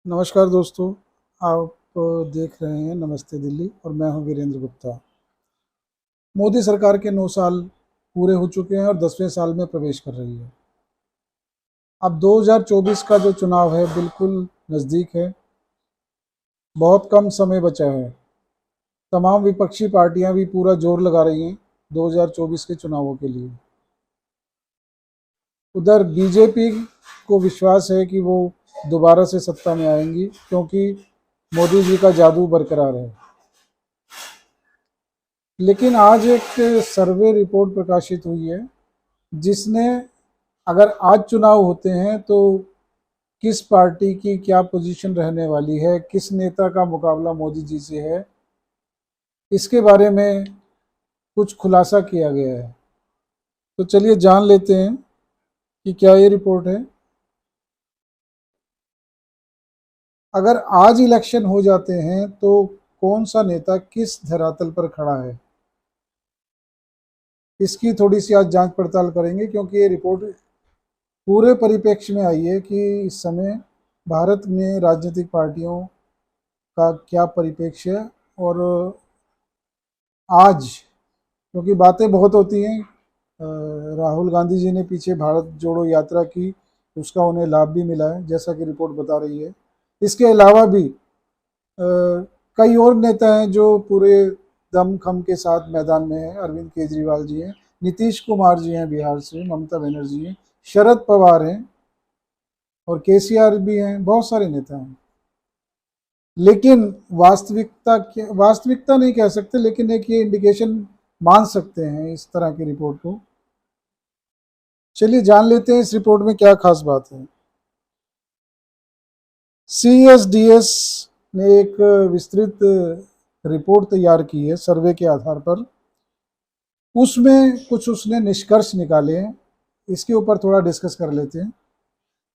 नमस्कार दोस्तों। आप देख रहे हैं नमस्ते दिल्ली और मैं हूं वीरेंद्र गुप्ता। मोदी सरकार के 9 साल पूरे हो चुके हैं और 10वें साल में प्रवेश कर रही है। अब 2024 का जो चुनाव है बिल्कुल नज़दीक है। बहुत कम समय बचा है। तमाम विपक्षी पार्टियां भी पूरा जोर लगा रही हैं 2024 के चुनावों के लिए। उधर बीजेपी को विश्वास है कि वो दोबारा से सत्ता में आएंगी क्योंकि मोदी जी का जादू बरकरार है। लेकिन आज एक सर्वे रिपोर्ट प्रकाशित हुई है जिसने, अगर आज चुनाव होते हैं तो किस पार्टी की क्या पोजीशन रहने वाली है, किस नेता का मुकाबला मोदी जी से है, इसके बारे में कुछ खुलासा किया गया है। तो चलिए जान लेते हैं कि क्या ये रिपोर्ट है। अगर आज इलेक्शन हो जाते हैं तो कौन सा नेता किस धरातल पर खड़ा है, इसकी थोड़ी सी आज जांच पड़ताल करेंगे क्योंकि ये रिपोर्ट पूरे परिप्रेक्ष्य में आई है कि इस समय भारत में राजनीतिक पार्टियों का क्या परिप्रेक्ष्य है। और आज क्योंकि बातें बहुत होती हैं, राहुल गांधी जी ने पीछे भारत जोड़ो यात्रा की, उसका उन्हें लाभ भी मिला है जैसा कि रिपोर्ट बता रही है। इसके अलावा भी कई और नेता हैं जो पूरे दमखम के साथ मैदान में हैं। अरविंद केजरीवाल जी हैं, नीतीश कुमार जी हैं बिहार से, ममता बनर्जी हैं, शरद पवार हैं और केसीआर भी हैं, बहुत सारे नेता हैं। लेकिन वास्तविकता नहीं कह सकते, लेकिन एक ये इंडिकेशन मान सकते हैं इस तरह की रिपोर्ट को। चलिए जान लेते हैं इस रिपोर्ट में क्या खास बात है। CSDS ने एक विस्तृत रिपोर्ट तैयार की है सर्वे के आधार पर। उसमें कुछ उसने निष्कर्ष निकाले हैं, इसके ऊपर थोड़ा डिस्कस कर लेते हैं।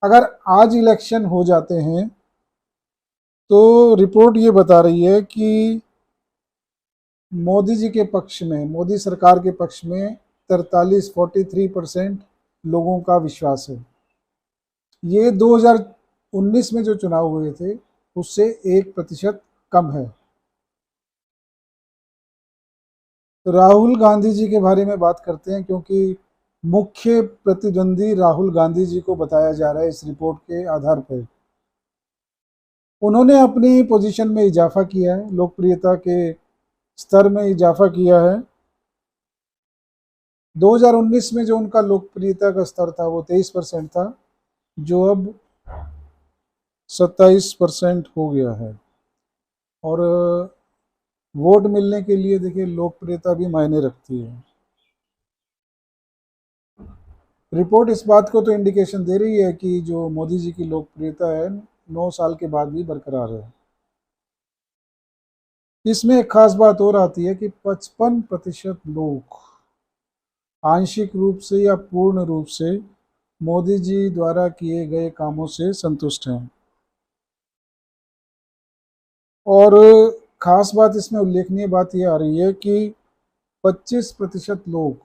अगर आज इलेक्शन हो जाते हैं तो रिपोर्ट ये बता रही है कि मोदी जी के पक्ष में, मोदी सरकार के पक्ष में 43% लोगों का विश्वास है। ये 2019 में जो चुनाव हुए थे उससे 1% कम है। राहुल गांधी जी के बारे में बात करते हैं क्योंकि मुख्य प्रतिद्वंदी राहुल गांधी जी को बताया जा रहा है इस रिपोर्ट के आधार पर। उन्होंने अपनी पोजीशन में इजाफा किया है, लोकप्रियता के स्तर में इजाफा किया है। 2019 में जो उनका लोकप्रियता का स्तर था वो 23% था, जो अब 27% हो गया है। और वोट मिलने के लिए देखिए लोकप्रियता भी मायने रखती है। रिपोर्ट इस बात को तो इंडिकेशन दे रही है कि जो मोदी जी की लोकप्रियता है 9 साल के बाद भी बरकरार है। इसमें एक खास बात और आती है कि 55% लोग आंशिक रूप से या पूर्ण रूप से मोदी जी द्वारा किए गए कामों से संतुष्ट हैं। और खास बात इसमें उल्लेखनीय बात यह आ रही है कि 25% लोग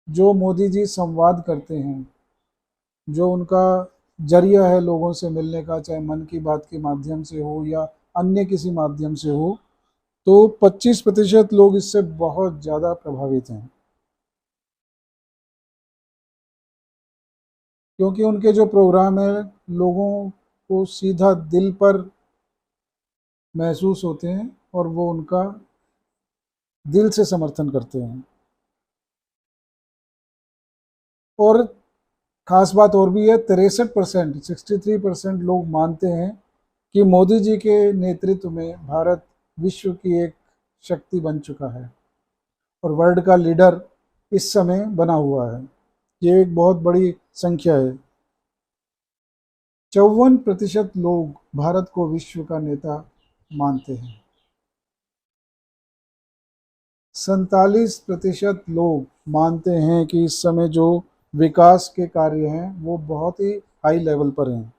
जो मोदी जी संवाद करते हैं, जो उनका जरिया है लोगों से मिलने का, चाहे मन की बात के माध्यम से हो या अन्य किसी माध्यम से हो, तो 25% लोग इससे बहुत ज़्यादा प्रभावित हैं क्योंकि उनके जो प्रोग्राम है लोगों को सीधा दिल पर महसूस होते हैं और वो उनका दिल से समर्थन करते हैं। और खास बात और भी है, 63% लोग मानते हैं कि मोदी जी के नेतृत्व में भारत विश्व की एक शक्ति बन चुका है और वर्ल्ड का लीडर इस समय बना हुआ है। ये एक बहुत बड़ी संख्या है। 54% लोग भारत को विश्व का नेता मानते हैं। 47% लोग मानते हैं कि इस समय जो विकास के कार्य हैं वो बहुत ही हाई लेवल पर हैं।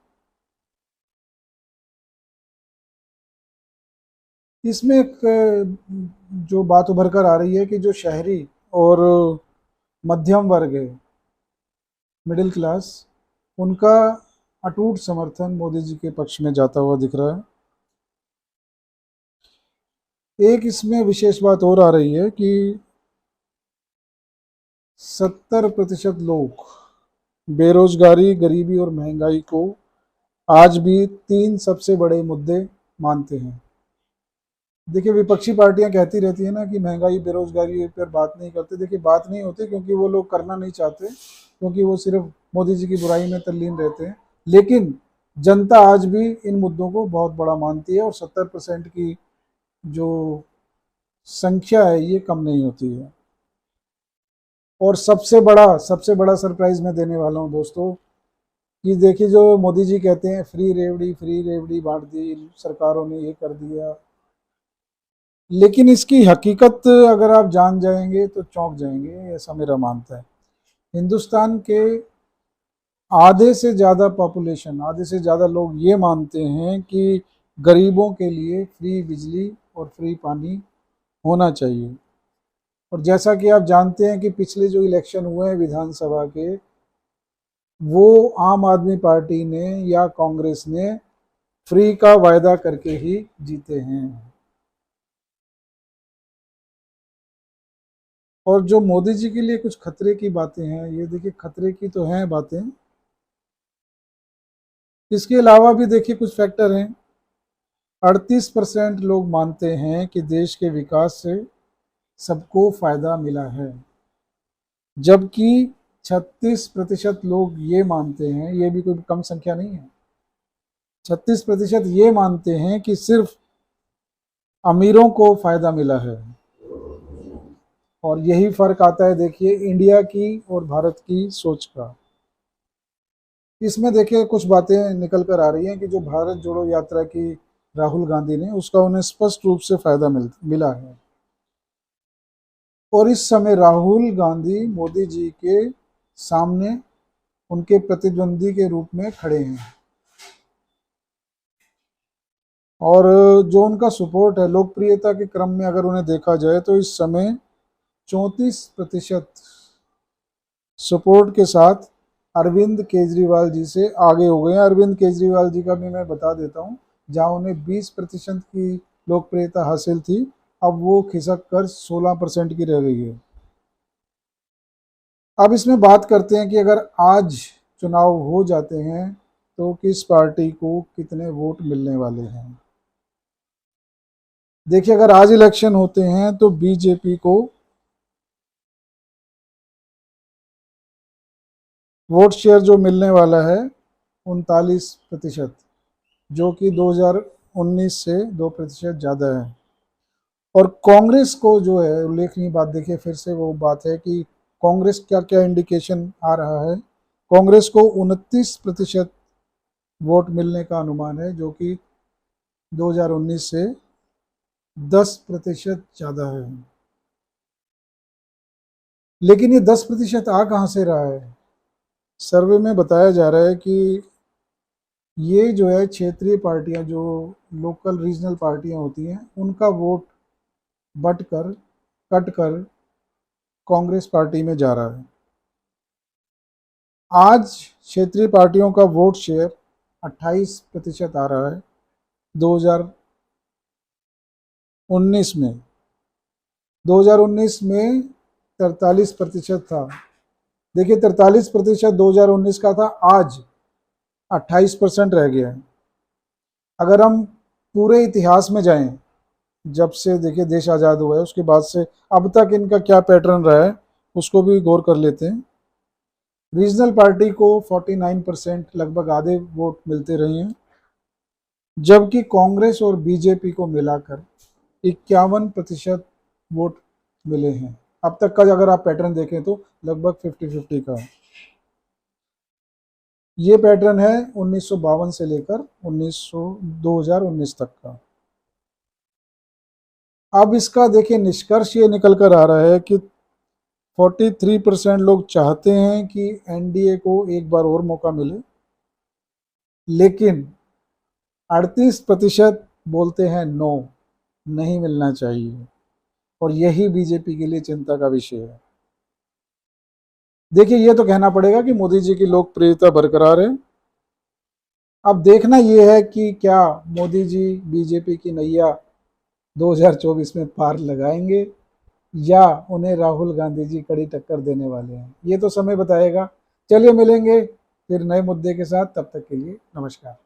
इसमें एक जो बात उभर कर आ रही है कि जो शहरी और मध्यम वर्ग है, मिडिल क्लास, उनका अटूट समर्थन मोदी जी के पक्ष में जाता हुआ दिख रहा है। एक इसमें विशेष बात और आ रही है कि 70% लोग बेरोजगारी, गरीबी और महंगाई को आज भी 3 सबसे बड़े मुद्दे मानते हैं। देखिए, विपक्षी पार्टियां कहती रहती है ना कि महंगाई, बेरोजगारी पर बात नहीं करते। देखिए, बात नहीं होती क्योंकि वो लोग करना नहीं चाहते, क्योंकि वो सिर्फ मोदी जी की बुराई में तल्लीन रहते हैं। लेकिन जनता आज भी इन मुद्दों को बहुत बड़ा मानती है और 70% की जो संख्या है ये कम नहीं होती है। और सबसे बड़ा सरप्राइज मैं देने वाला हूँ दोस्तों, कि देखिए, जो मोदी जी कहते हैं फ्री रेवड़ी बांट दी सरकारों ने, ये कर दिया, लेकिन इसकी हकीकत अगर आप जान जाएंगे तो चौंक जाएंगे, ऐसा मेरा मानता है। हिंदुस्तान के आधे से ज़्यादा पॉपुलेशन, आधे से ज़्यादा लोग ये मानते हैं कि गरीबों के लिए फ्री बिजली और फ्री पानी होना चाहिए। और जैसा कि आप जानते हैं कि पिछले जो इलेक्शन हुए हैं विधानसभा के, वो आम आदमी पार्टी ने या कांग्रेस ने फ्री का वायदा करके ही जीते हैं। और जो मोदी जी के लिए कुछ खतरे की बातें हैं, ये देखिए खतरे की तो हैं बातें, इसके अलावा भी देखिए कुछ फैक्टर हैं। 38% लोग मानते हैं कि देश के विकास से सबको फायदा मिला है, जबकि 36% लोग ये मानते हैं, ये भी कोई कम संख्या नहीं है, 36% ये मानते हैं कि सिर्फ अमीरों को फायदा मिला है। और यही फर्क आता है देखिए इंडिया की और भारत की सोच का। इसमें देखिए कुछ बातें निकल कर आ रही हैं कि जो भारत जोड़ो यात्रा की राहुल गांधी ने, उसका उन्हें स्पष्ट रूप से फायदा मिला है। और इस समय राहुल गांधी मोदी जी के सामने उनके प्रतिद्वंदी के रूप में खड़े हैं। और जो उनका सपोर्ट है लोकप्रियता के क्रम में अगर उन्हें देखा जाए तो इस समय 34% सपोर्ट के साथ अरविंद केजरीवाल जी से आगे हो गए हैं। अरविंद केजरीवाल जी का भी मैं बता देता हूं, जहां उन्हें 20% की लोकप्रियता हासिल थी, अब वो खिसक कर 16% की रह गई है। अब इसमें बात करते हैं कि अगर आज चुनाव हो जाते हैं तो किस पार्टी को कितने वोट मिलने वाले हैं। देखिए, अगर आज इलेक्शन होते हैं तो बीजेपी को वोट शेयर जो मिलने वाला है 39%, जो कि 2019 से 2% ज़्यादा है। और कांग्रेस को जो है उल्लेखनीय बात, देखिए फिर से वो बात है कि कांग्रेस क्या क्या इंडिकेशन आ रहा है। कांग्रेस को 29% वोट मिलने का अनुमान है, जो कि 2019 से 10% ज़्यादा है। लेकिन ये 10% आ कहाँ से रहा है? सर्वे में बताया जा रहा है कि ये जो है क्षेत्रीय पार्टियां, जो लोकल रीजनल पार्टियां होती हैं, उनका वोट बट कर कट कर कांग्रेस पार्टी में जा रहा है। आज क्षेत्रीय पार्टियों का वोट शेयर 28% आ रहा है 2019 में। 2019 में 43% था। देखिए, 43% 2019 का था, आज 28% रह गया है। अगर हम पूरे इतिहास में जाएं, जब से देखिए देश आज़ाद हुआ है उसके बाद से अब तक इनका क्या पैटर्न रहा है, उसको भी गौर कर लेते हैं। रीजनल पार्टी को 49%, लगभग आधे वोट मिलते रहे हैं, जबकि कांग्रेस और बीजेपी को मिलाकर 51% वोट मिले हैं। अब तक का अगर आप पैटर्न देखें तो लगभग 50-50 का है। ये पैटर्न है 1952 से लेकर 2019 तक का। अब इसका देखिए निष्कर्ष ये निकल कर आ रहा है कि 43% लोग चाहते हैं कि एनडीए को एक बार और मौका मिले, लेकिन 38% बोलते हैं नो, नहीं मिलना चाहिए। और यही बीजेपी के लिए चिंता का विषय है। देखिए, ये तो कहना पड़ेगा कि मोदी जी की लोकप्रियता बरकरार है, अब देखना ये है कि क्या मोदी जी बीजेपी की नैया 2024 में पार लगाएंगे या उन्हें राहुल गांधी जी कड़ी टक्कर देने वाले हैं। ये तो समय बताएगा। चलिए मिलेंगे फिर नए मुद्दे के साथ, तब तक के लिए नमस्कार।